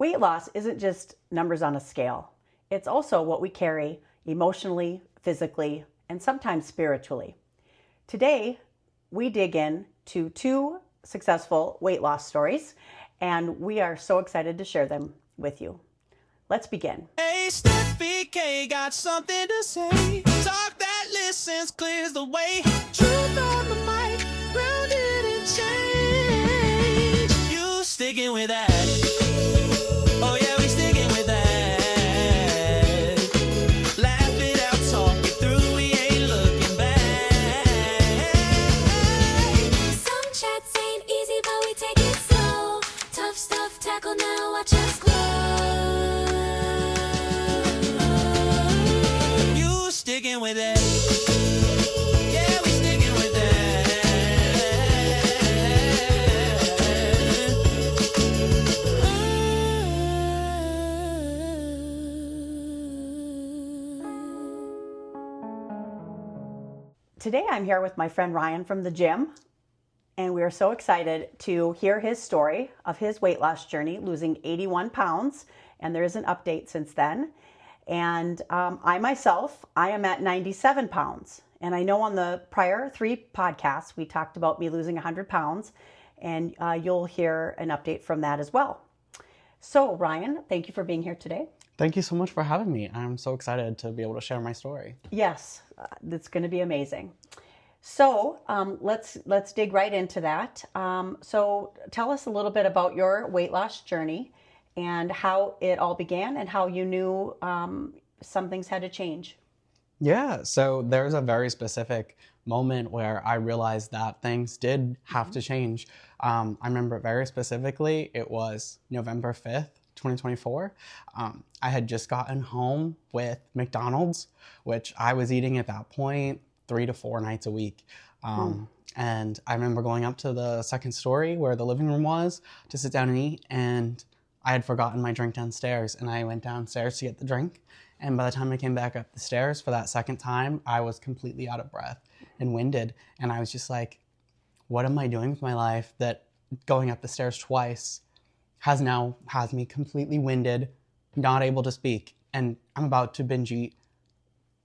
Weight loss isn't just numbers on a scale. It's also what we carry emotionally, physically, and sometimes spiritually. Today, we dig in to two successful weight loss stories, and we are so excited to share them with you. Let's begin. Hey, Stephie Kay got something to say. Talk that listens, clears the way. Truth on the mic, grounded in change. You sticking with that? Oh yeah, we sticking with that. Laugh it out, talk it through, we ain't looking back. Some chats ain't easy, but we take it slow. Tough stuff tackle now, watch us glow. You sticking with it? Yeah, we sticking with Today, I'm here with my friend Ryan from the gym, and we are so excited to hear his story of his weight loss journey, losing 81 pounds, and there is an update since then. And I am at 97 pounds. And I know on the prior 3 podcasts, we talked about me losing 100 pounds, and you'll hear an update from that as well. So Ryan, thank you for being here today. Thank you so much for having me. I'm so excited to be able to share my story. Yes, it's going to be amazing. So let's dig right into that. So tell us a little bit about your weight loss journey and how it all began and how you knew some things had to change. Yeah, so there's a very specific moment where I realized that things did have to change. I remember very specifically, it was November 5th, 2024. I had just gotten home with McDonald's, which I was eating at that point 3 to 4 nights a week. And I remember going up to the second story where the living room was to sit down and eat, and I had forgotten my drink downstairs, and I went downstairs to get the drink. And by the time I came back up the stairs for that second time, I was completely out of breath and winded. And I was just like, what am I doing with my life that going up the stairs twice has me completely winded, not able to speak, and I'm about to binge eat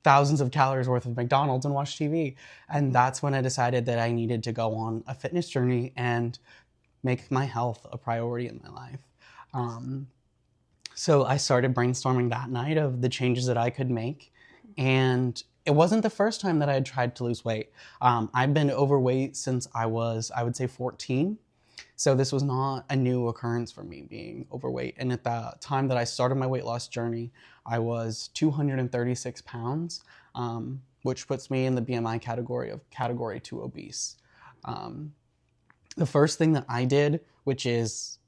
thousands of calories worth of McDonald's and watch TV. And that's when I decided that I needed to go on a fitness journey and make my health a priority in my life. So I started brainstorming that night of the changes that I could make. And it wasn't the first time that I had tried to lose weight. I've been overweight since I was, I would say, 14. So this was not a new occurrence for me being overweight. And at the time that I started my weight loss journey, I was 236 pounds, which puts me in the BMI category of category 2 obese. The first thing that I did, which is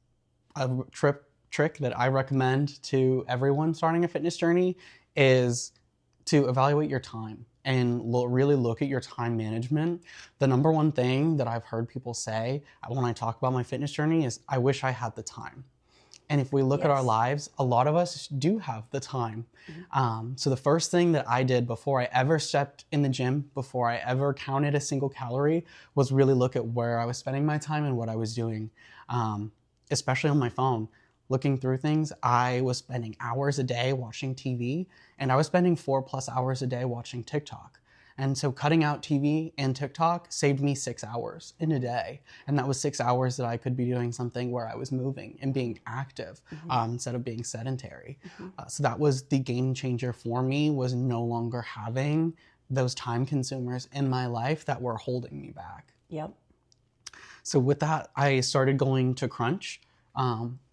a trick that I recommend to everyone starting a fitness journey, is to evaluate your time and really look at your time management. The number one thing that I've heard people say when I talk about my fitness journey is, I wish I had the time. And if we look at our lives, a lot of us do have the time. So the first thing that I did before I ever stepped in the gym, before I ever counted a single calorie, was really look at where I was spending my time and what I was doing, especially on my phone. Looking through things, I was spending hours a day watching TV, and I was spending 4+ hours a day watching TikTok. And so cutting out TV and TikTok saved me 6 hours in a day. And that was 6 hours that I could be doing something where I was moving and being active instead of being sedentary. So that was the game changer for me, was no longer having those time consumers in my life that were holding me back. Yep. So with that, I started going to Crunch.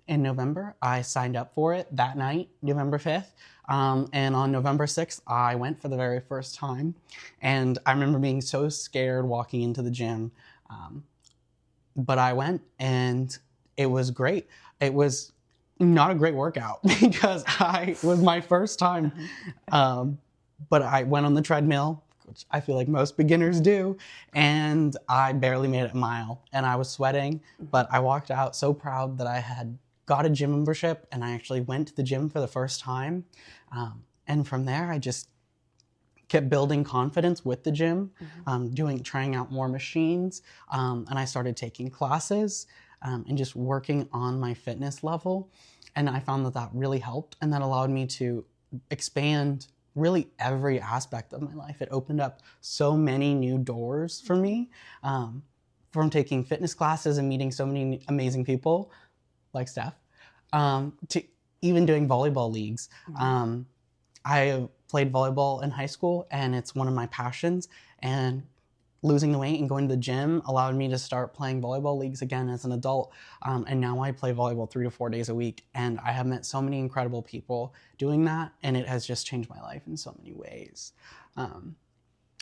In November, I signed up for it that night, November 5th. And on November 6th, I went for the very first time. And I remember being so scared walking into the gym. But I went, and it was great. It was not a great workout because it was my first time. But I went on the treadmill, which I feel like most beginners do, and I barely made it a mile. And I was sweating, but I walked out so proud that I had got a gym membership, and I actually went to the gym for the first time. And from there, I just kept building confidence with the gym, trying out more machines. And I started taking classes and just working on my fitness level. And I found that that really helped, and that allowed me to expand really every aspect of my life. It opened up so many new doors for me, from taking fitness classes and meeting so many amazing people like Steph, to even doing volleyball leagues. I played volleyball in high school, and it's one of my passions. And losing the weight and going to the gym allowed me to start playing volleyball leagues again as an adult. And now I play volleyball 3 to 4 days a week. And I have met so many incredible people doing that, and it has just changed my life in so many ways.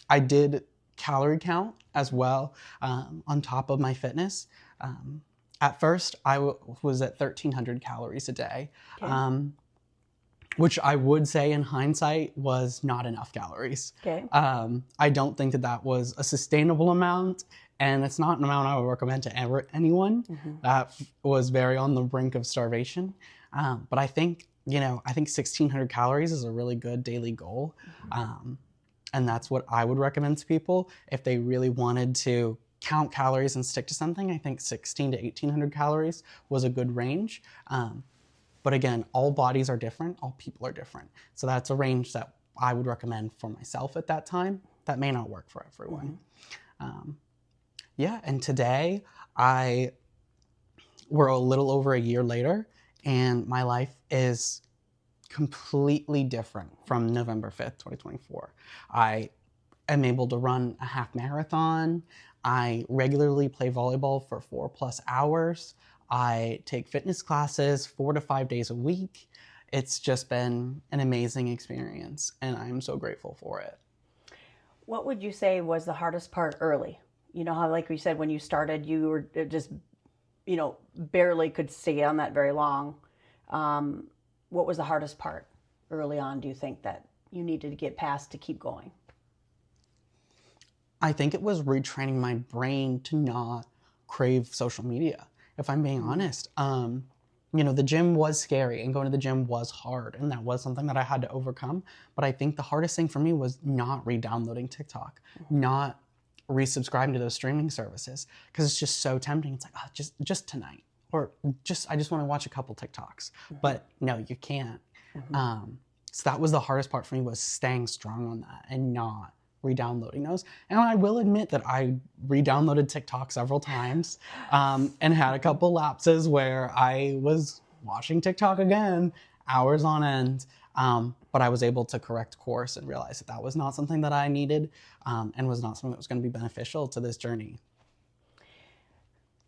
I did calorie count as well, on top of my fitness. At first, I was at 1,300 calories a day. Okay. Which I would say in hindsight was not enough calories. Okay. I don't think that that was a sustainable amount, and it's not an amount I would recommend to anyone that was very on the brink of starvation. But I think, I think 1,600 calories is a really good daily goal. And that's what I would recommend to people if they really wanted to count calories and stick to something. I think 1,600 to 1,800 calories was a good range. But again, all bodies are different, all people are different. So that's a range that I would recommend for myself at that time. That may not work for everyone. And today we're a little over a year later, and my life is completely different from November 5th, 2024. I am able to run a half marathon. I regularly play volleyball for 4+ hours. I take fitness classes 4 to 5 days a week. It's just been an amazing experience, and I'm so grateful for it. What would you say was the hardest part early? You know how, like we said, when you started, you were just, barely could stay on that very long. What was the hardest part early on, do you think, that you needed to get past to keep going? I think it was retraining my brain to not crave social media, if I'm being honest. The gym was scary, and going to the gym was hard, and that was something that I had to overcome. But I think the hardest thing for me was not re-downloading TikTok, not resubscribing to those streaming services, because it's just so tempting. It's like, just tonight, or I just want to watch a couple TikToks. But no, you can't. So that was the hardest part for me, was staying strong on that and not re-downloading those. And I will admit that I re-downloaded TikTok several times, and had a couple lapses where I was watching TikTok again, hours on end. But I was able to correct course and realize that that was not something that I needed, and was not something that was going to be beneficial to this journey.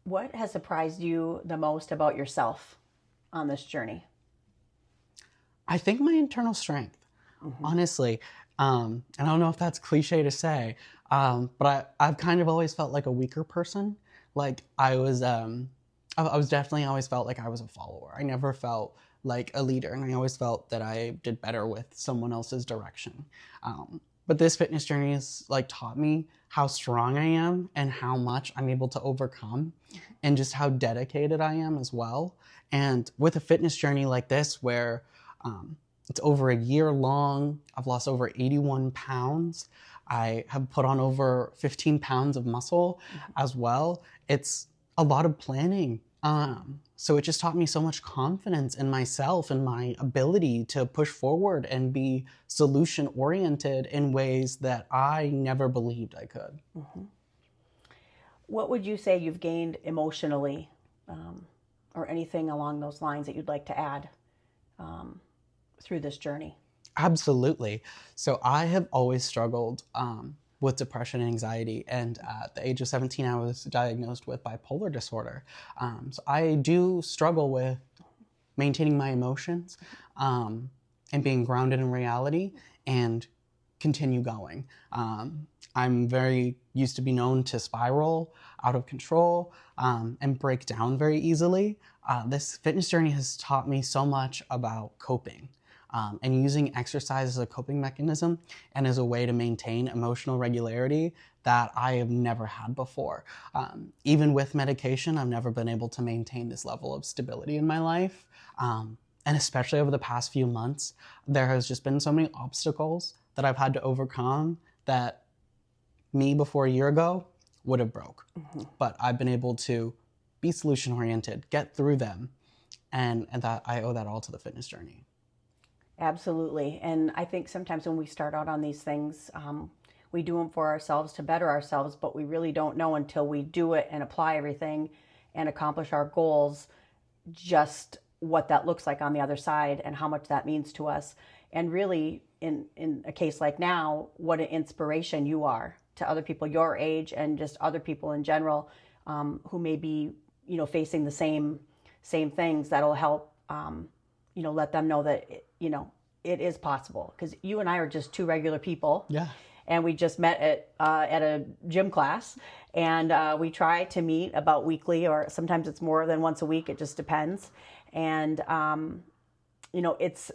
What has surprised you the most about yourself on this journey? I think my internal strength, honestly. And I don't know if that's cliche to say, but I've kind of always felt like a weaker person. Like I was definitely always felt like I was a follower. I never felt like a leader, and I always felt that I did better with someone else's direction. But this fitness journey has taught me how strong I am and how much I'm able to overcome, and just how dedicated I am as well. And with a fitness journey like this, where it's over a year long, I've lost over 81 pounds. I have put on over 15 pounds of muscle as well. It's a lot of planning. So it just taught me so much confidence in myself and my ability to push forward and be solution-oriented in ways that I never believed I could. What would you say you've gained emotionally, or anything along those lines that you'd like to add through this journey? Absolutely. So I have always struggled with depression and anxiety, and at the age of 17, I was diagnosed with bipolar disorder. So I do struggle with maintaining my emotions, and being grounded in reality, and continue going. I'm very used to be known to spiral out of control, and break down very easily. This fitness journey has taught me so much about coping. And using exercise as a coping mechanism and as a way to maintain emotional regularity that I have never had before. Even with medication, I've never been able to maintain this level of stability in my life. And especially over the past few months, there has just been so many obstacles that I've had to overcome that me before a year ago would have broke. But I've been able to be solution-oriented, get through them, and that I owe that all to the fitness journey. Absolutely. And I think sometimes when we start out on these things, we do them for ourselves to better ourselves, but we really don't know until we do it and apply everything and accomplish our goals, just what that looks like on the other side and how much that means to us. And really, in a case like now, what an inspiration you are to other people your age and just other people in general, who may be, facing the same things. That'll help, let them know that, it is possible. Because you and I are just two regular people. Yeah. And we just met at a gym class, and we try to meet about weekly, or sometimes it's more than once a week. It just depends. And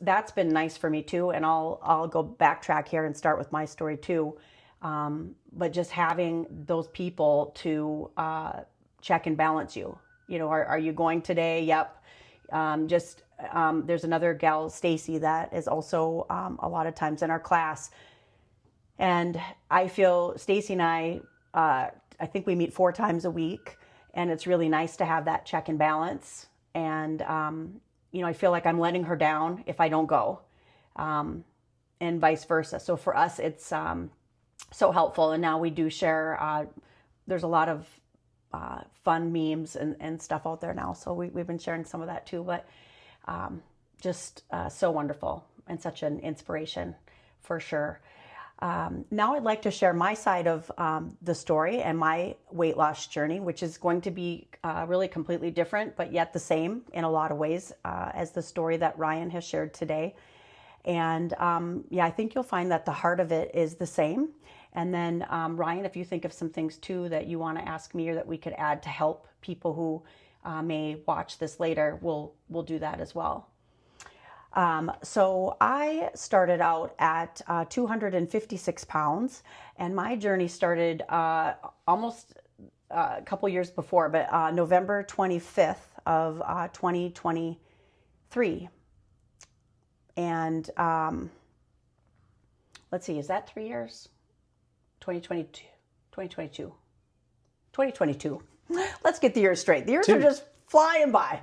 that's been nice for me too. And I'll go backtrack here and start with my story too. But just having those people to check and balance you. Are you going today? Yep. There's another gal, Stacy, that is also a lot of times in our class. And I feel Stacy and I think we meet 4 times a week, and it's really nice to have that check and balance. And, I feel like I'm letting her down if I don't go, and vice versa. So for us, it's so helpful. And now we do share, there's a lot of fun memes and stuff out there now. So we've been sharing some of that too, but just so wonderful and such an inspiration for sure. Now I'd like to share my side of the story and my weight loss journey, which is going to be really completely different, but yet the same in a lot of ways as the story that Ryan has shared today. And I think you'll find that the heart of it is the same. And then Ryan, if you think of some things too that you want to ask me or that we could add to help people who may watch this later, we'll do that as well. So I started out at 256 pounds, and my journey started almost a couple years before, but November 25th of 2023. And let's see, is that 3 years? 2022. Let's get the years straight. The years are just flying by.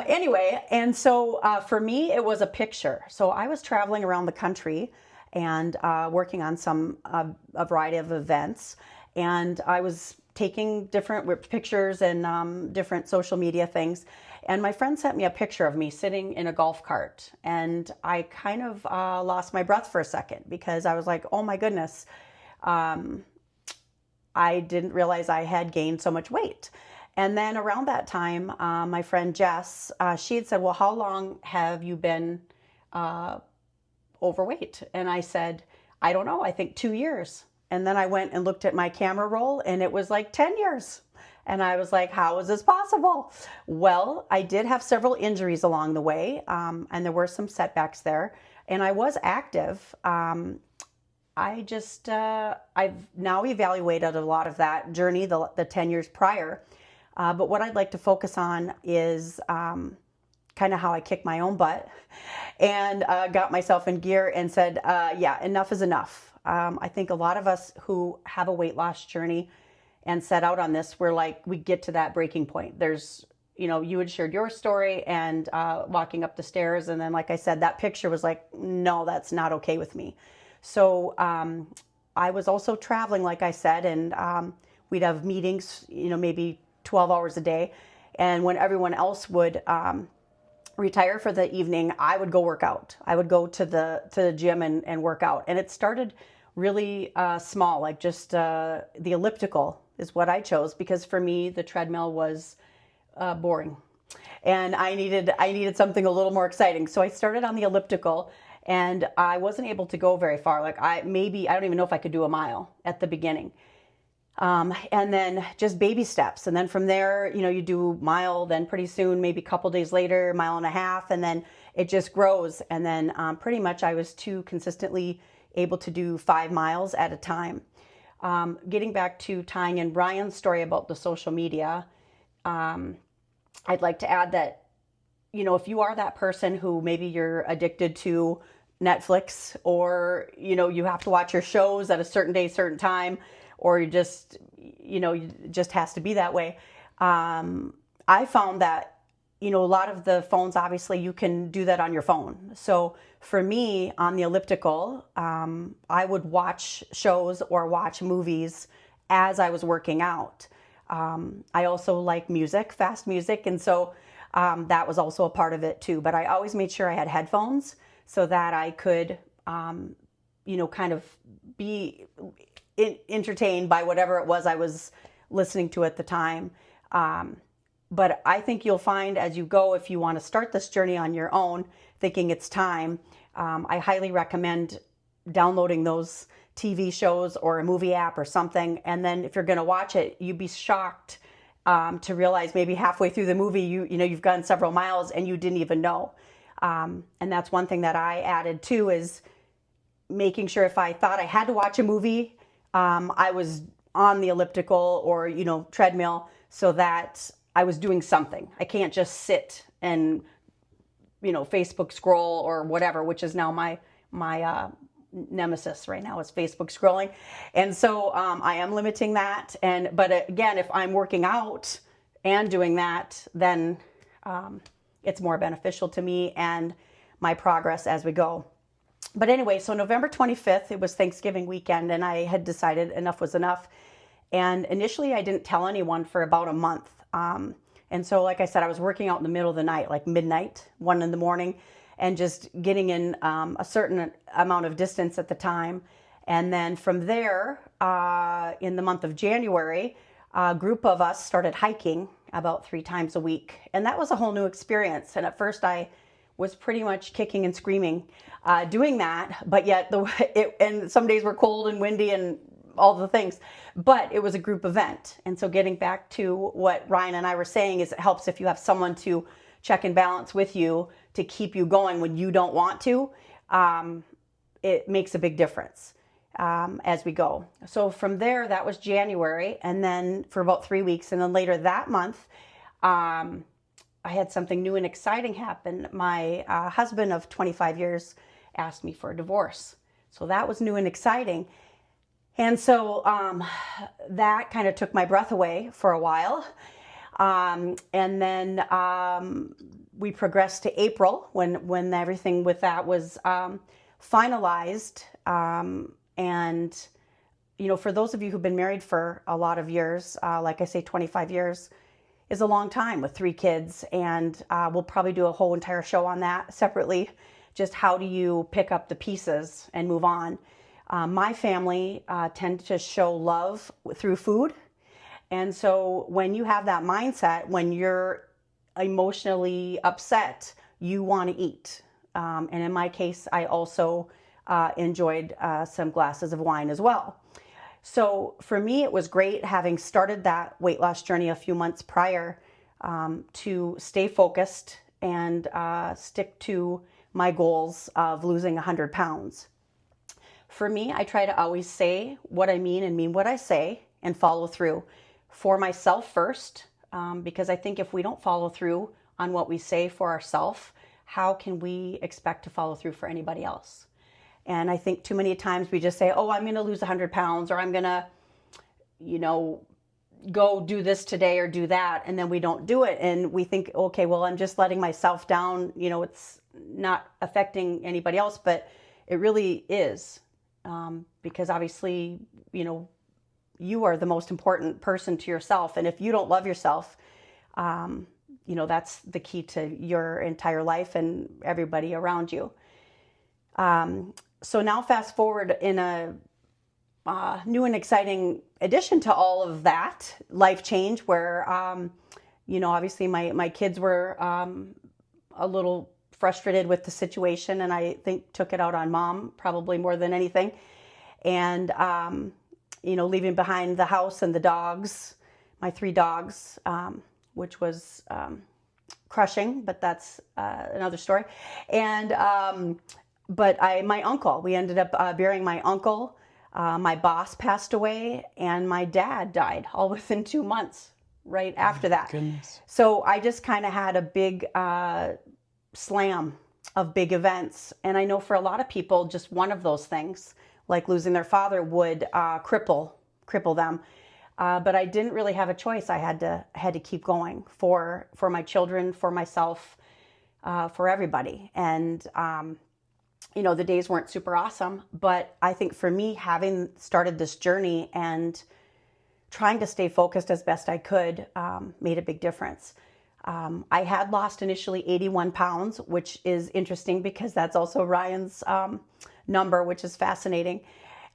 Anyway, and so for me, it was a picture. So I was traveling around the country and working on a variety of events. And I was taking different pictures and different social media things. And my friend sent me a picture of me sitting in a golf cart. And I kind of lost my breath for a second because I was like, oh my goodness, I didn't realize I had gained so much weight. And then around that time, my friend Jess, she had said, well, how long have you been overweight? And I said, I don't know, I think 2 years. And then I went and looked at my camera roll, and it was like 10 years. And I was like, how is this possible? Well, I did have several injuries along the way, and there were some setbacks there. And I was active. I've now evaluated a lot of that journey, the 10 years prior. But what I'd like to focus on is kind of how I kicked my own butt and got myself in gear and said, enough is enough. I think a lot of us who have a weight loss journey and set out on this, we get to that breaking point. There's, you had shared your story and walking up the stairs. And then, like I said, that picture was like, no, that's not okay with me. So I was also traveling, like I said, and we'd have meetings, maybe 12 hours a day. And when everyone else would retire for the evening, I would go work out. I would go to the gym and work out. And it started really small, like just the elliptical is what I chose, because for me, the treadmill was boring. And I needed something a little more exciting. So I started on the elliptical, and I wasn't able to go very far. I don't even know if I could do a mile at the beginning. And then just baby steps. And then from there, you do mile, then pretty soon, maybe a couple days later, 1.5 miles, and then it just grows. And then pretty much I was too consistently able to do 5 miles at a time. Getting back to tying in Brian's story about the social media, I'd like to add that, if you are that person who maybe you're addicted to Netflix, or, you have to watch your shows at a certain day, certain time, or you just, it just has to be that way. I found that a lot of the phones, obviously, you can do that on your phone. So for me, on the elliptical, I would watch shows or watch movies as I was working out. I also like music, fast music, and so that was also a part of it too. But I always made sure I had headphones so that I could, kind of be entertained by whatever it was I was listening to at the time. But I think you'll find as you go, if you want to start this journey on your own, thinking it's time, I highly recommend downloading those TV shows or a movie app or something. And then if you're going to watch it, you'd be shocked to realize maybe halfway through the movie, you've gone several miles and you didn't even know. And that's one thing that I added too, is making sure if I thought I had to watch a movie, I was on the elliptical or, treadmill, so that I was doing something. I can't just sit and, Facebook scroll or whatever, which is now my nemesis right now, is Facebook scrolling. And so I am limiting that. But again, if I'm working out and doing that, then it's more beneficial to me and my progress as we go. But anyway, so November 25th, it was Thanksgiving weekend, and I had decided enough was enough. And initially, I didn't tell anyone for about a month. And so, like I said, I was working out in the middle of the night, like midnight, 1 a.m, and just getting in a certain amount of distance at the time. And then from there, in the month of January, a group of us started hiking about 3 times a week. And that was a whole new experience. And at first, I was pretty much kicking and screaming doing that. But yet, and some days were cold and windy and all the things, but it was a group event. And so getting back to what Ryan and I were saying, is it helps if you have someone to check and balance with you to keep you going when you don't want to. It makes a big difference as we go. So from there, that was January, and then for about 3 weeks, and then later that month, I had something new and exciting happen. My husband of 25 years asked me for a divorce. So that was new and exciting. And so that kind of took my breath away for a while. And then we progressed to April when everything with that was finalized. And, for those of you who've been married for a lot of years, like I say, 25 years is a long time with 3 kids. And we'll probably do a whole entire show on that separately. Just how do you pick up the pieces and move on? My family tend to show love through food. And so when you have that mindset, when you're emotionally upset, you want to eat. And in my case, I also enjoyed some glasses of wine as well. So for me, it was great having started that weight loss journey a few months prior to stay focused and stick to my goals of losing 100 pounds. For me, I try to always say what I mean and mean what I say and follow through for myself first, because I think if we don't follow through on what we say for ourselves, how can we expect to follow through for anybody else? And I think too many times we just say, oh, I'm going to lose 100 pounds, or I'm going to, go do this today or do that. And then we don't do it. And we think, okay, well, I'm just letting myself down. It's not affecting anybody else, but it really is. Because obviously, you are the most important person to yourself. And if you don't love yourself, that's the key to your entire life and everybody around you. So now fast forward in a new and exciting addition to all of that life change where, obviously my kids were a little frustrated with the situation, and I think took it out on mom probably more than anything. And, leaving behind the house and the dogs, my 3 dogs, which was crushing, but that's another story. And, but my uncle, we ended up burying my uncle. My boss passed away, and my dad died all within 2 months right after that. Goodness. So I just kind of had a big slam of big events. And I know for a lot of people, just one of those things, like losing their father, would cripple them. But I didn't really have a choice. I had to keep going for my children, for myself, for everybody. And the days weren't super awesome, but I think for me, having started this journey and trying to stay focused as best I could made a big difference. I had lost initially 81 pounds, which is interesting because that's also Ryan's number, which is fascinating.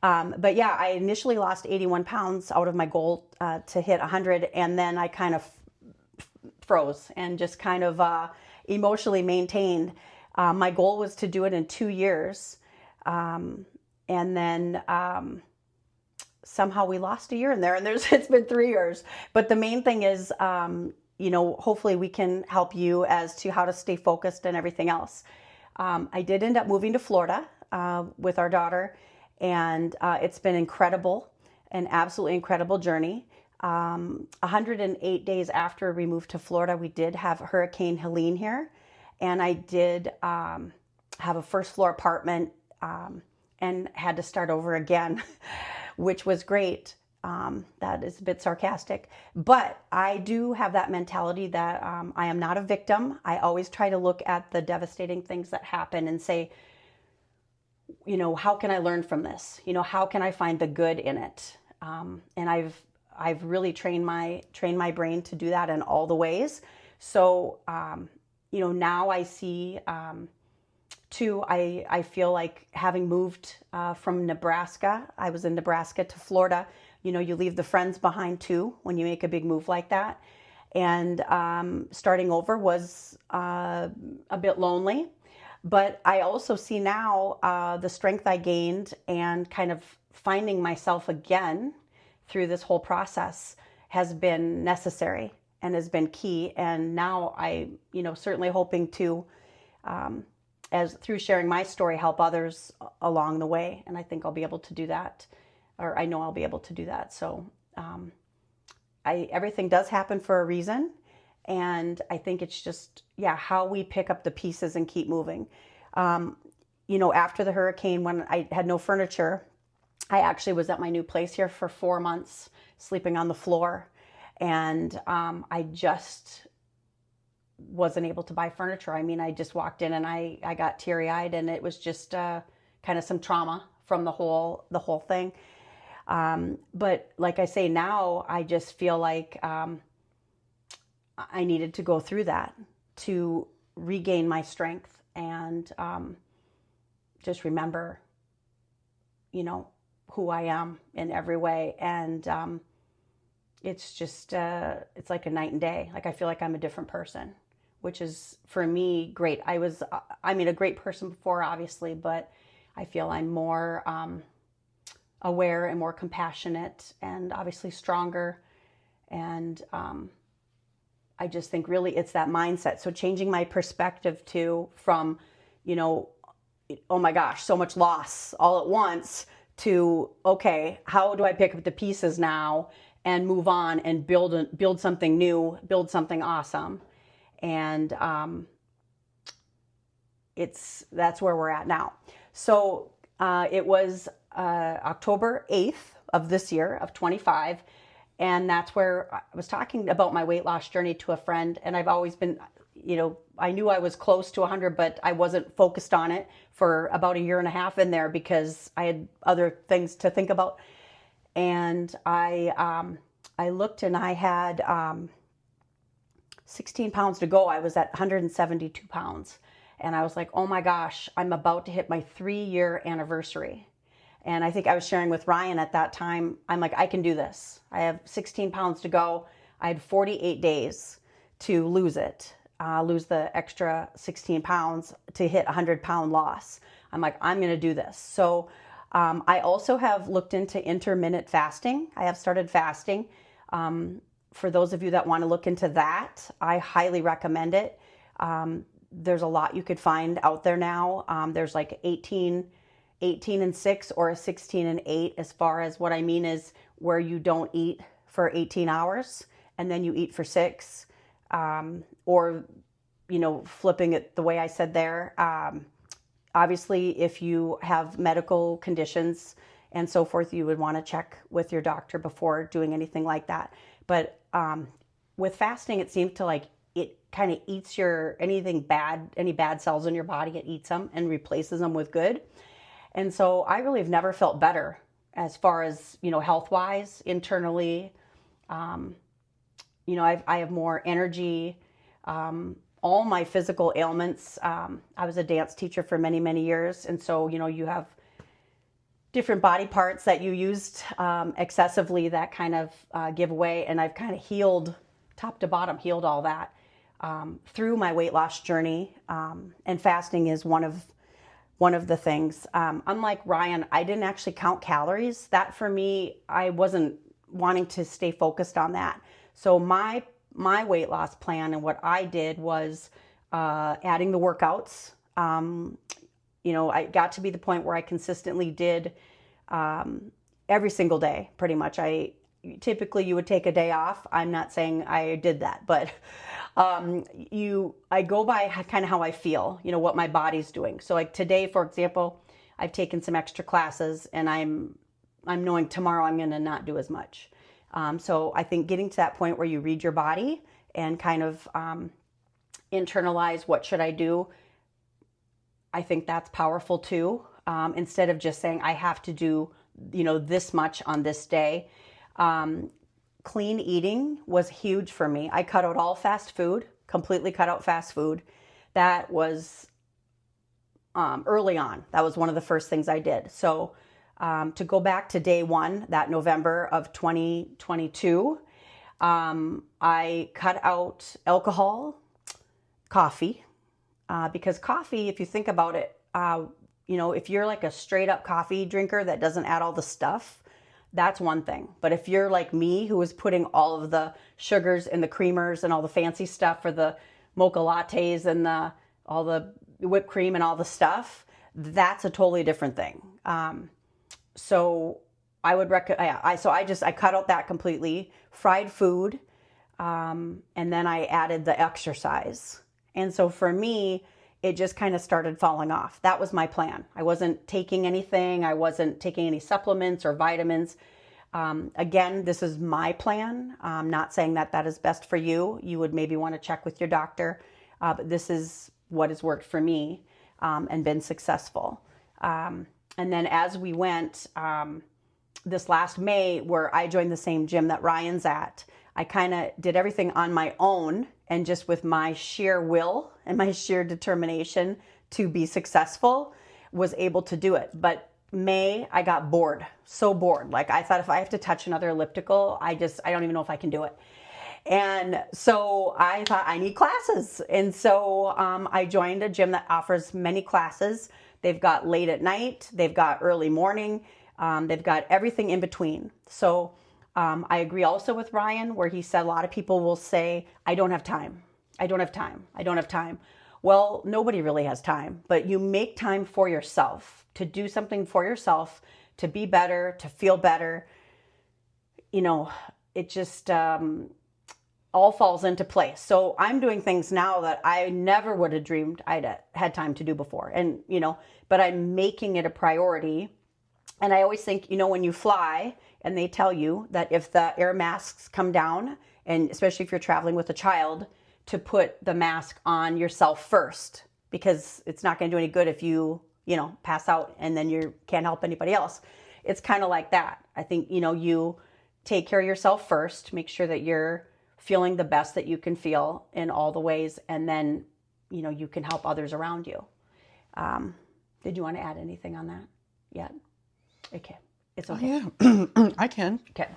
But yeah, I initially lost 81 pounds out of my goal to hit 100, and then I kind of froze and just kind of emotionally maintained. My goal was to do it in 2 years, and then somehow we lost a year in there, and it's been 3 years. But the main thing is, hopefully we can help you as to how to stay focused and everything else. I did end up moving to Florida with our daughter, and it's been incredible, an absolutely incredible journey. 108 days after we moved to Florida, we did have Hurricane Helene here, and I did have a first floor apartment and had to start over again, which was great. That is a bit sarcastic, but I do have that mentality that I am not a victim. I always try to look at the devastating things that happen and say, how can I learn from this? How can I find the good in it? And I've really trained my brain to do that in all the ways. So, now I see, too, I feel like having moved from Nebraska, I was in Nebraska to Florida, you leave the friends behind too when you make a big move like that. And starting over was a bit lonely. But I also see now the strength I gained and kind of finding myself again through this whole process has been necessary and has been key. And now I, certainly hoping to, as through sharing my story, help others along the way. And I think I'll be able to do that, or I know I'll be able to do that. So everything does happen for a reason. And I think it's just, how we pick up the pieces and keep moving. After the hurricane, when I had no furniture, I actually was at my new place here for 4 months, sleeping on the floor. And I just wasn't able to buy furniture. I mean, I just walked in and I got teary-eyed, and it was just kind of some trauma from the whole thing. But like I say, now I just feel like I needed to go through that to regain my strength and just remember, who I am in every way. And it's just, it's like a night and day. Like I feel like I'm a different person, which is for me great. I was, a great person before, obviously, but I feel I'm more aware and more compassionate and obviously stronger. And I just think really it's that mindset. So changing my perspective from, oh my gosh, so much loss all at once to, okay, how do I pick up the pieces now and move on and build something new, build something awesome. And that's where we're at now. So it was October 8th of this year of 25. And that's where I was talking about my weight loss journey to a friend. And I've always been, I knew I was close to 100, but I wasn't focused on it for about a year and a half in there because I had other things to think about. And I looked and I had 16 pounds to go. I was at 172 pounds. And I was like, oh my gosh, I'm about to hit my 3-year anniversary. And I think I was sharing with Ryan at that time, I'm like, I can do this. I have 16 pounds to go. I had 48 days to lose it, lose the extra 16 pounds to hit 100-pound loss. I'm like, I'm going to do this. So I also have looked into intermittent fasting. I have started fasting. For those of you that want to look into that, I highly recommend it. There's a lot you could find out there now. There's like 18 and 6 or a 16 and 8. As far as what I mean is where you don't eat for 18 hours and then you eat for 6, or, flipping it the way I said there. Obviously, if you have medical conditions and so forth, you would want to check with your doctor before doing anything like that. But with fasting, it seems to like it kind of eats any bad cells in your body. It eats them and replaces them with good. And so I really have never felt better as far as, health wise, internally. I have more energy. All my physical ailments. I was a dance teacher for many, many years. And so, you have different body parts that you used excessively that kind of give away. And I've kind of healed top to bottom, healed all that through my weight loss journey. And fasting is one of the things. Unlike Ryan, I didn't actually count calories. That for me, I wasn't wanting to stay focused on that. So my weight loss plan and what I did was adding the workouts. I got to be the point where I consistently did every single day, pretty much. Typically you would take a day off. I'm not saying I did that, but I go by kind of how I feel, what my body's doing. So like today, for example, I've taken some extra classes and I'm knowing tomorrow I'm going to not do as much. So I think getting to that point where you read your body and kind of internalize what should I do, I think that's powerful too. Instead of just saying I have to do, this much on this day. Clean eating was huge for me. I cut out all fast food, completely cut out fast food. That was early on. That was one of the first things I did. So to go back to day one, that November of 2022, I cut out alcohol, coffee, because coffee, if you think about it, if you're like a straight up coffee drinker that doesn't add all the stuff, that's one thing. But if you're like me, who is putting all of the sugars and the creamers and all the fancy stuff for the mocha lattes and all the whipped cream and all the stuff, that's a totally different thing. So I would recommend, I cut out that completely, fried food, and then I added the exercise. And so for me, it just kind of started falling off. That was my plan. I wasn't taking anything. I wasn't taking any supplements or vitamins. Again, this is my plan. I'm not saying that is best for you. You would maybe want to check with your doctor. But this is what has worked for me and been successful. And then as we went this last May, where I joined the same gym that Ryan's at, I kind of did everything on my own and just with my sheer will and my sheer determination to be successful was able to do it. But May, I got bored, so bored. Like I thought if I have to touch another elliptical, I don't even know if I can do it. And so I thought I need classes. And so I joined a gym that offers many classes. They've got late at night, they've got early morning, they've got everything in between. So I agree also with Ryan where he said a lot of people will say, I don't have time. I don't have time. I don't have time. Well, nobody really has time, but you make time for yourself to do something for yourself, to be better, to feel better. It just all falls into place. So I'm doing things now that I never would have dreamed I'd had time to do before. And, but I'm making it a priority. And I always think, when you fly and they tell you that if the air masks come down, and especially if you're traveling with a child, to put the mask on yourself first, because it's not going to do any good if you, pass out and then you can't help anybody else. It's kind of like that. I think, you take care of yourself first, make sure that you're feeling the best that you can feel in all the ways, and then, you can help others around you. Did you want to add anything on that yet? Okay. It's okay. Oh, yeah, I can. Okay.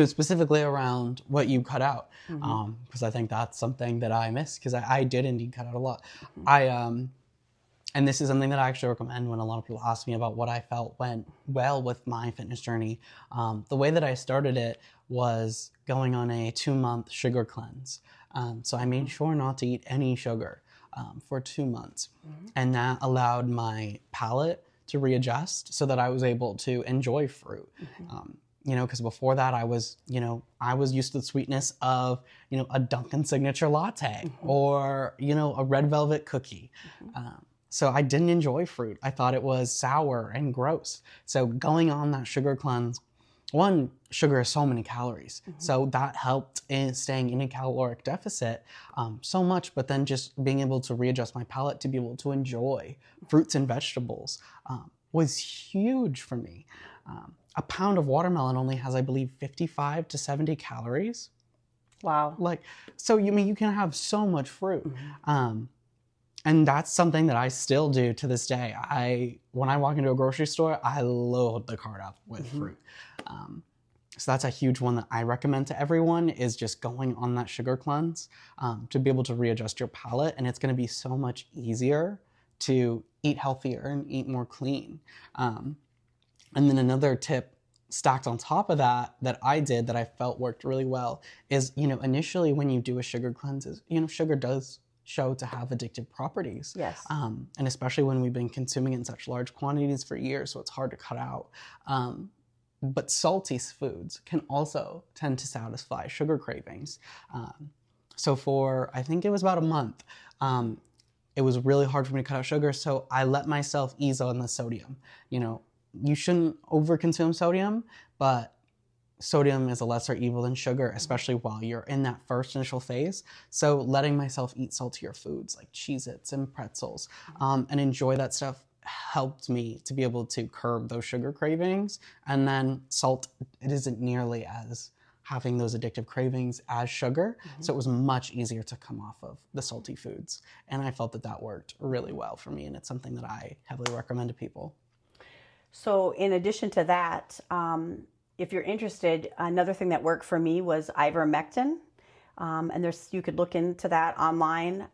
Specifically around what you cut out, because I think that's something that I missed, because I did indeed cut out a lot. And this is something that I actually recommend when a lot of people ask me about what I felt went well with my fitness journey. The way that I started it was going on a 2-month sugar cleanse. So I made sure not to eat any sugar for 2 months. And that allowed my palate to readjust so that I was able to enjoy fruit. Because before that I was used to the sweetness of, a Dunkin' signature latte or, a red velvet cookie. So I didn't enjoy fruit. I thought it was sour and gross. So going on that sugar cleanse, one, sugar has so many calories. So that helped in staying in a caloric deficit so much, but then just being able to readjust my palate to be able to enjoy fruits and vegetables was huge for me. A pound of watermelon only has, I believe, 55 to 70 calories. Wow. So you can have so much fruit. And that's something that I still do to this day. When I walk into a grocery store, I load the cart up with fruit. So that's a huge one that I recommend to everyone, is just going on that sugar cleanse to be able to readjust your palate. And it's going to be so much easier to eat healthier and eat more clean. And then another tip stacked on top of that I did that I felt worked really well is, initially when you do a sugar cleanse, sugar does show to have addictive properties. Yes. And especially when we've been consuming it in such large quantities for years, so it's hard to cut out. But salty foods can also tend to satisfy sugar cravings. So for, I think it was about a month, it was really hard for me to cut out sugar, so I let myself ease on the sodium. You shouldn't overconsume sodium, but sodium is a lesser evil than sugar, especially while you're in that first initial phase. So letting myself eat saltier foods like Cheez-Its and pretzels and enjoy that stuff helped me to be able to curb those sugar cravings. And then salt, it isn't nearly as having those addictive cravings as sugar. So it was much easier to come off of the salty foods. And I felt that worked really well for me. And it's something that I heavily recommend to people. So in addition to that, if you're interested, another thing that worked for me was ivermectin. And you could look into that online.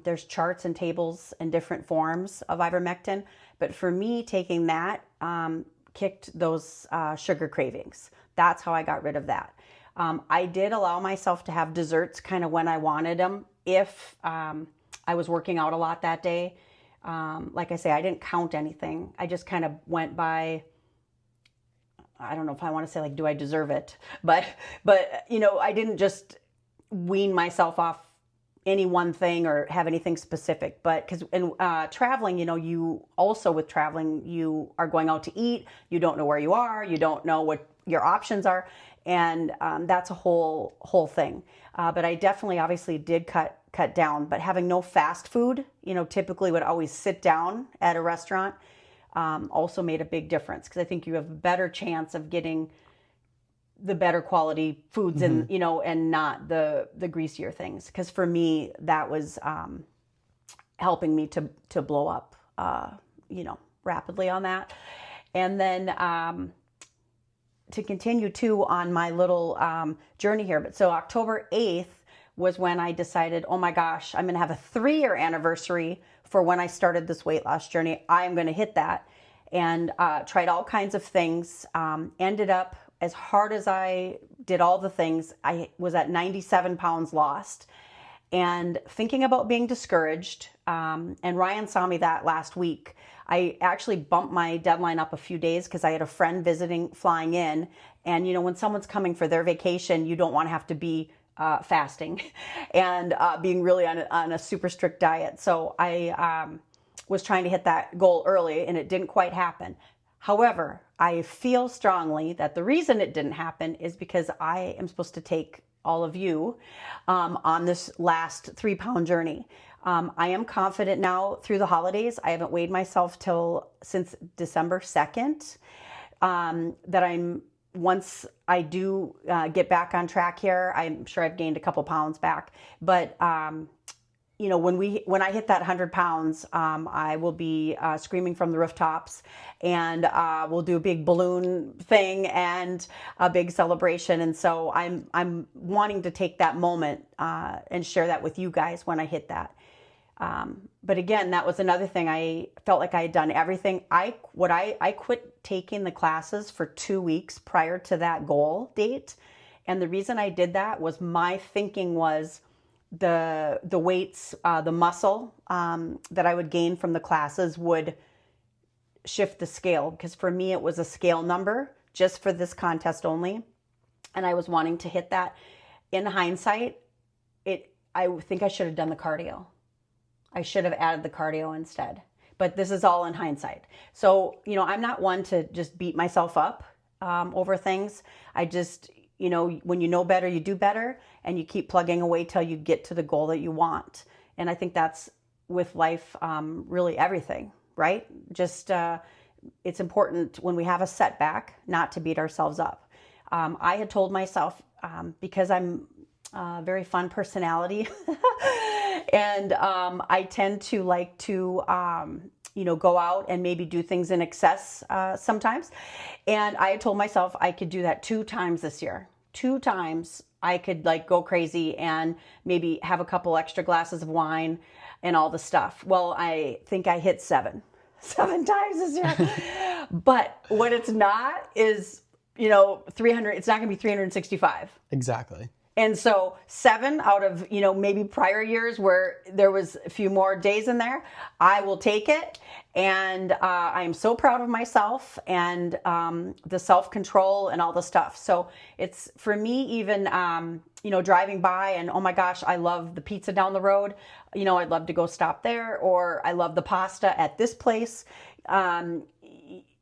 There's charts and tables and different forms of ivermectin. But for me, taking that kicked those sugar cravings. That's how I got rid of that. I did allow myself to have desserts kind of when I wanted them. If I was working out a lot that day, like I say, I didn't count anything. I just kind of went by, I don't know if I want to say do I deserve it, but I didn't just wean myself off any one thing or have anything specific. But because in traveling, you also with traveling, you are going out to eat. You don't know where you are. You don't know what your options are, and that's a whole thing. But I definitely, obviously, did cut down. But having no fast food, typically would always sit down at a restaurant. Also made a big difference, because I think you have a better chance of getting the better quality foods and not the greasier things. Because for me, that was helping me to blow up rapidly on that. And then to continue too on my little journey here. But so October 8th was when I decided, oh my gosh, I'm going to have a 3-year anniversary for when I started this weight loss journey. I am going to hit that. And tried all kinds of things. Ended up, as hard as I did all the things, I was at 97 pounds lost. And thinking about being discouraged. And Ryan saw me that last week. I actually bumped my deadline up a few days because I had a friend flying in. And, when someone's coming for their vacation, you don't want to have to be fasting and being really on a super strict diet. So I was trying to hit that goal early, and it didn't quite happen. However, I feel strongly that the reason it didn't happen is because I am supposed to take all of you on this last 3-pound journey. I am confident now through the holidays. I haven't weighed myself since December 2nd. That once I do get back on track here, I'm sure I've gained a couple pounds back. But when I hit that 100 pounds, I will be screaming from the rooftops, and we'll do a big balloon thing and a big celebration. And so I'm wanting to take that moment and share that with you guys when I hit that. But again, that was another thing. I felt like I had done everything. I quit taking the classes for 2 weeks prior to that goal date. And the reason I did that was my thinking was the weights, the muscle that I would gain from the classes would shift the scale. Because for me, it was a scale number just for this contest only. And I was wanting to hit that. In hindsight, I think I should have done the cardio. I should have added the cardio instead. but this is all in hindsight. So, I'm not one to just beat myself up over things. I just, when you know better, you do better, and you keep plugging away till you get to the goal that you want. And I think that's with life, really everything, right? Just, it's important when we have a setback not to beat ourselves up. I had told myself, because I'm a very fun personality and I tend to like to, go out and maybe do things in excess sometimes. And I had told myself I could do that 2 times this year. 2 times I could like go crazy and maybe have a couple extra glasses of wine and all the stuff. Well, I think I hit 7 times this year. But what it's not is, 300, it's not going to be 365. Exactly. And so 7 out of, maybe prior years where there was a few more days in there, I will take it. And I am so proud of myself and the self-control and all the stuff. So it's for me, even, driving by and, oh my gosh, I love the pizza down the road. I'd love to go stop there, or I love the pasta at this place.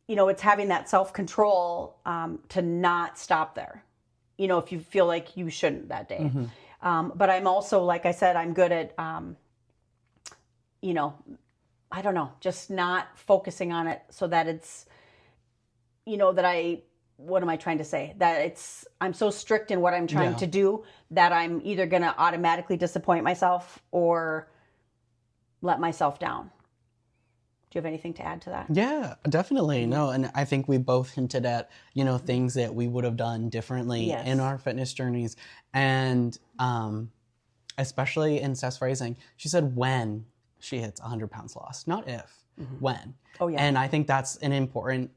It's having that self-control to not stop there. If you feel like you shouldn't that day. But I'm also, like I said, I'm good at, I don't know, just not focusing on it so that it's, what am I trying to say? That I'm so strict in what I'm trying to do that I'm either going to automatically disappoint myself or let myself down. Do you have anything to add to that? Yeah, definitely. No, and I think we both hinted at, things that we would have done differently in our fitness journeys. And especially in Steph's phrasing, she said when she hits 100 pounds lost, not if, when. Oh, yeah. And I think that's an important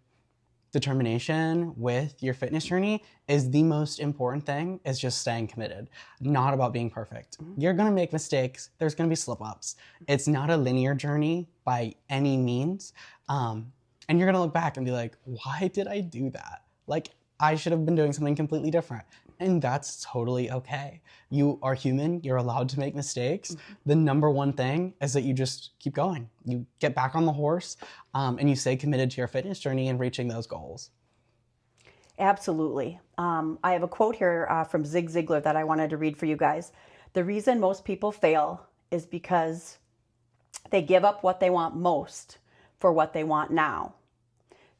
determination with your fitness journey. Is the most important thing is just staying committed, not about being perfect. You're going to make mistakes. There's going to be slip ups. It's not a linear journey by any means. And you're going to look back and be like, why did I do that? Like, I should have been doing something completely different. And that's totally okay. You are human. You're allowed to make mistakes. The number one thing is that you just keep going. You get back on the horse and you stay committed to your fitness journey and reaching those goals. Absolutely. I have a quote here from Zig Ziglar that I wanted to read for you guys. The reason most people fail is because they give up what they want most for what they want now.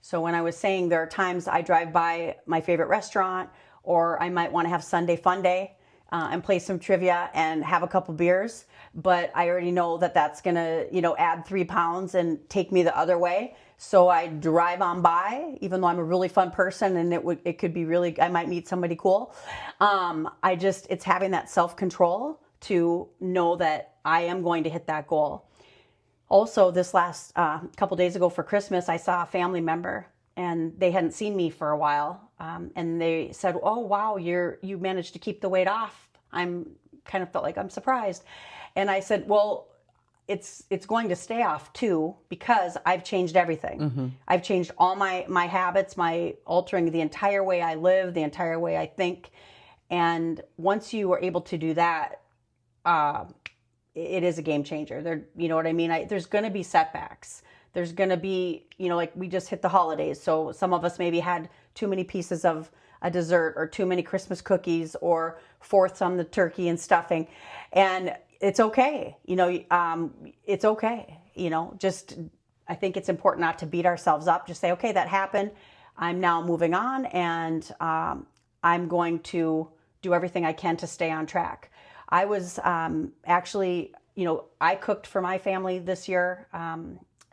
So when I was saying there are times I drive by my favorite restaurant, or I might want to have Sunday fun day and play some trivia and have a couple beers, but I already know that that's going to, add 3 pounds and take me the other way. So I drive on by, even though I'm a really fun person and it could be really, I might meet somebody cool. It's having that self-control to know that I am going to hit that goal. Also, this last couple days ago for Christmas, I saw a family member and they hadn't seen me for a while. And they said, oh, wow, you managed to keep the weight off. I'm kind of felt like I'm surprised. And I said, well, it's going to stay off too, because I've changed everything. I've changed all my habits, altering the entire way I live, the entire way I think. And once you are able to do that, it is a game changer. You know what I mean? There's going to be setbacks. There's going to be, like we just hit the holidays. So some of us maybe had too many pieces of a dessert or too many Christmas cookies or fourths on the turkey and stuffing. And it's okay. It's okay. I think it's important not to beat ourselves up. Just say, okay, that happened. I'm now moving on and I'm going to do everything I can to stay on track. I was actually, I cooked for my family this year.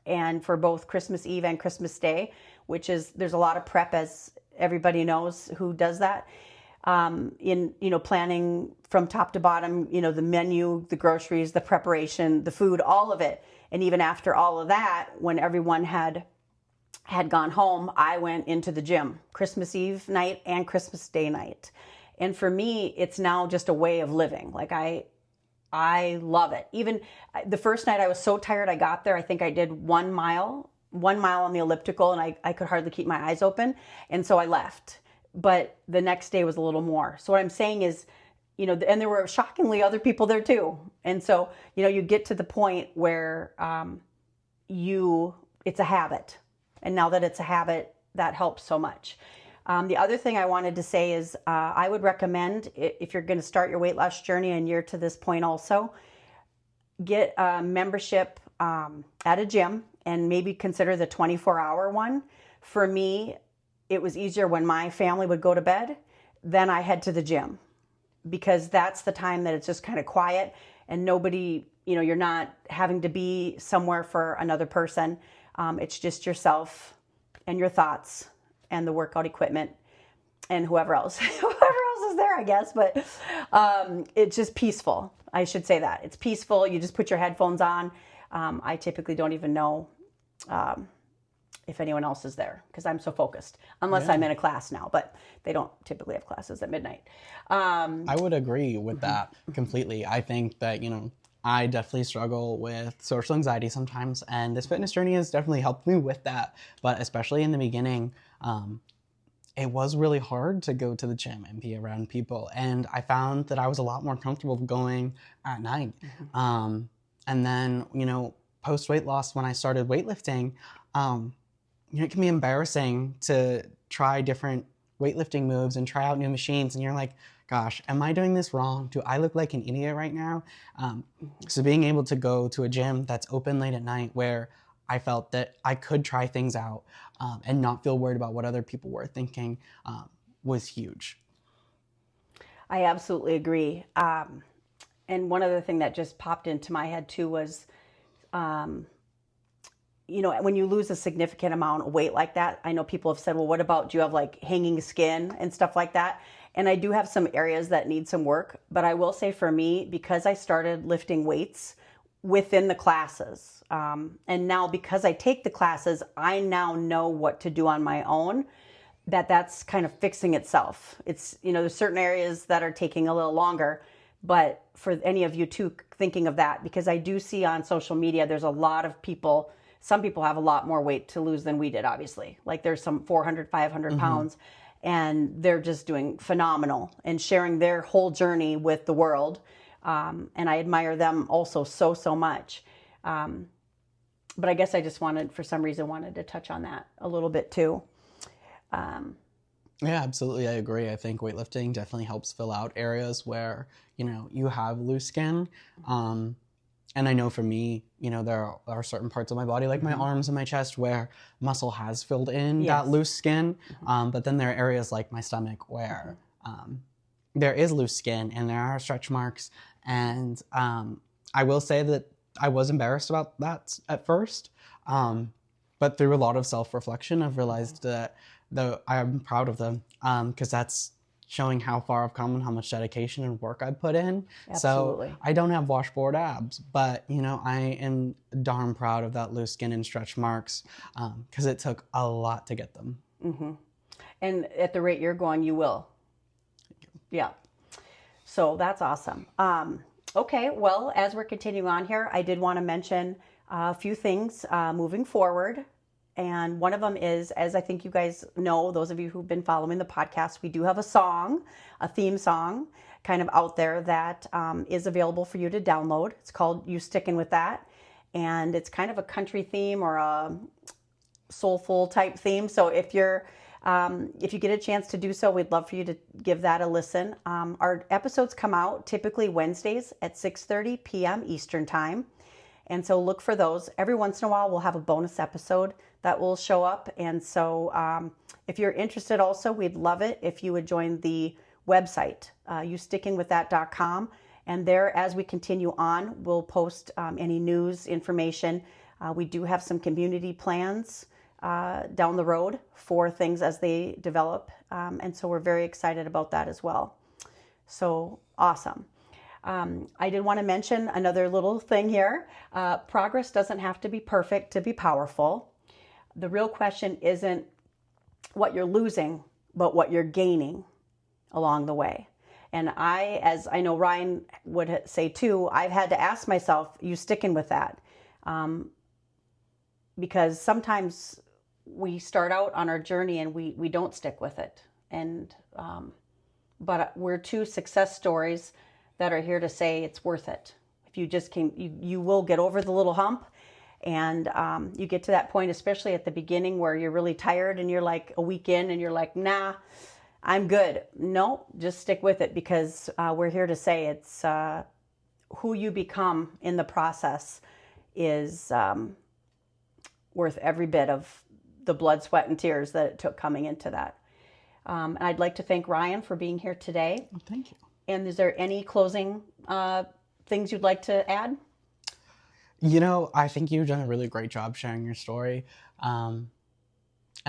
And for both Christmas Eve and Christmas Day, there's a lot of prep, as everybody knows who does that, in, planning from top to bottom, the menu, the groceries, the preparation, the food, all of it. And even after all of that, when everyone had gone home, I went into the gym, Christmas Eve night and Christmas Day night. And for me, it's now just a way of living. Like I love it. Even the first night I was so tired, I got there. I think I did 1 mile on the elliptical, and I could hardly keep my eyes open. And so I left. But the next day was a little more. So what I'm saying is, and there were shockingly other people there too. And so, you get to the point where it's a habit. And now that it's a habit, that helps so much. The other thing I wanted to say is I would recommend, if you're going to start your weight loss journey and you're to this point also, get a membership at a gym and maybe consider the 24-hour one. For me, it was easier when my family would go to bed, then I head to the gym, because that's the time that it's just kind of quiet and nobody, you're not having to be somewhere for another person. It's just yourself and your thoughts and the workout equipment and whoever else is there, I guess. But it's just peaceful. I should say that. It's peaceful. You just put your headphones on. I typically don't even know if anyone else is there because I'm so focused, unless I'm in a class now, but they don't typically have classes at midnight. I would agree with that completely. I think that, I definitely struggle with social anxiety sometimes, and this fitness journey has definitely helped me with that. But especially in the beginning, it was really hard to go to the gym and be around people. And I found that I was a lot more comfortable going at night. And then, post weight loss, when I started weightlifting, it can be embarrassing to try different weightlifting moves and try out new machines. And you're like, gosh, am I doing this wrong? Do I look like an idiot right now? So being able to go to a gym that's open late at night where I felt that I could try things out and not feel worried about what other people were thinking was huge. I absolutely agree. And one other thing that just popped into my head too was, when you lose a significant amount of weight like that, I know people have said, well, what about, do you have like hanging skin and stuff like that? And I do have some areas that need some work, but I will say for me, because I started lifting weights within the classes, and now because I take the classes, I now know what to do on my own, that's kind of fixing itself. It's, there's certain areas that are taking a little longer, but for any of you too, thinking of that, because I do see on social media, there's a lot of people, some people have a lot more weight to lose than we did, obviously. Like there's some 400, 500 pounds, and they're just doing phenomenal and sharing their whole journey with the world. And I admire them also so much. But I guess I just for some reason, wanted to touch on that a little bit too. Yeah, absolutely. I agree. I think weightlifting definitely helps fill out areas where, you have loose skin. And I know for me, there are certain parts of my body, like my arms and my chest, where muscle has filled in that loose skin. But then there are areas like my stomach where there is loose skin and there are stretch marks. And I will say that I was embarrassed about that at first. But through a lot of self-reflection, I've realized that I'm proud of them because that's showing how far I've come and how much dedication and work I put in. Absolutely. So I don't have washboard abs, but I am darn proud of that loose skin and stretch marks because it took a lot to get them. And at the rate you're going, you will. Yeah. So that's awesome. Okay, well, as we're continuing on here, I did want to mention a few things moving forward. And one of them is, as I think you guys know, those of you who've been following the podcast, we do have a theme song kind of out there that is available for you to download. It's called You Stickin' With That. And it's kind of a country theme or a soulful type theme. So if you get a chance to do so, we'd love for you to give that a listen. Our episodes come out typically Wednesdays at 6:30 p.m. Eastern Time. And so look for those. Every once in a while, we'll have a bonus episode that will show up. And so if you're interested also, we'd love it if you would join the website, youstickingwiththat.com. And there, as we continue on, we'll post any news, information. We do have some community plans down the road for things as they develop. And so we're very excited about that as well. So awesome. I did want to mention another little thing here. Progress doesn't have to be perfect to be powerful. The real question isn't what you're losing, but what you're gaining along the way. And as I know Ryan would say too, I've had to ask myself, you sticking with that? Because sometimes we start out on our journey and we don't stick with it. And but we're two success stories that are here to say it's worth it. If you just can, you will get over the little hump And you get to that point, especially at the beginning, where you're really tired and you're like a week in and you're like, nah, I'm good. No, just stick with it, because we're here to say it's who you become in the process is worth every bit of the blood, sweat, and tears that it took coming into that. And I'd like to thank Ryan for being here today. Well, thank you. And is there any closing things you'd like to add? You know, I think you've done a really great job sharing your story. And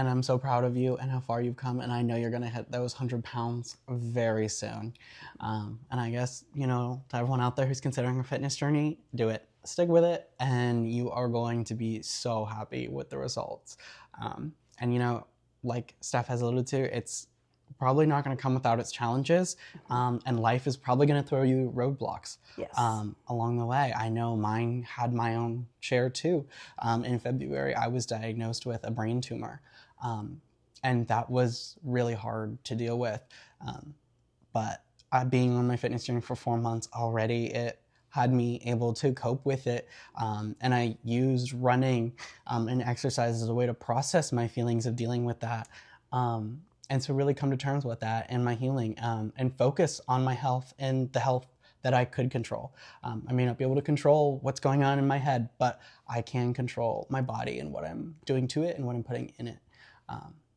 I'm so proud of you and how far you've come. And I know you're going to hit those 100 pounds very soon. And I guess, you know, to everyone out there who's considering a fitness journey, do it. Stick with it. And you are going to be so happy with the results. And, you know, like Steph has alluded to, it's probably not going to come without its challenges. And life is probably going to throw you roadblocks along the way. I know mine had my own share too. In February, I was diagnosed with a brain tumor. And that was really hard to deal with. But being on my fitness journey for 4 months already, it had me able to cope with it. And I used running and exercise as a way to process my feelings of dealing with that. And to really come to terms with that and my healing, and focus on my health and the health that I could control. I may not be able to control what's going on in my head, but I can control my body and what I'm doing to it and what I'm putting in it.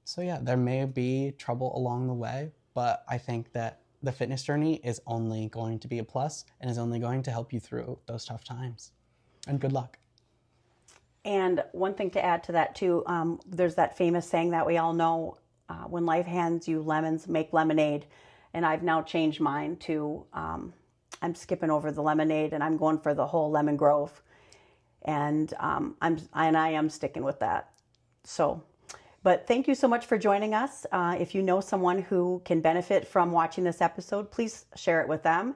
So yeah, there may be trouble along the way, but I think that the fitness journey is only going to be a plus and is only going to help you through those tough times. And good luck. And one thing to add to that too, there's that famous saying that we all know, when life hands you lemons, make lemonade. And I've now changed mine to, I'm skipping over the lemonade and I'm going for the whole lemon grove. And I am sticking with that. So, but thank you so much for joining us. If you know someone who can benefit from watching this episode, please share it with them.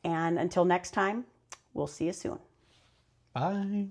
And until next time, we'll see you soon. Bye.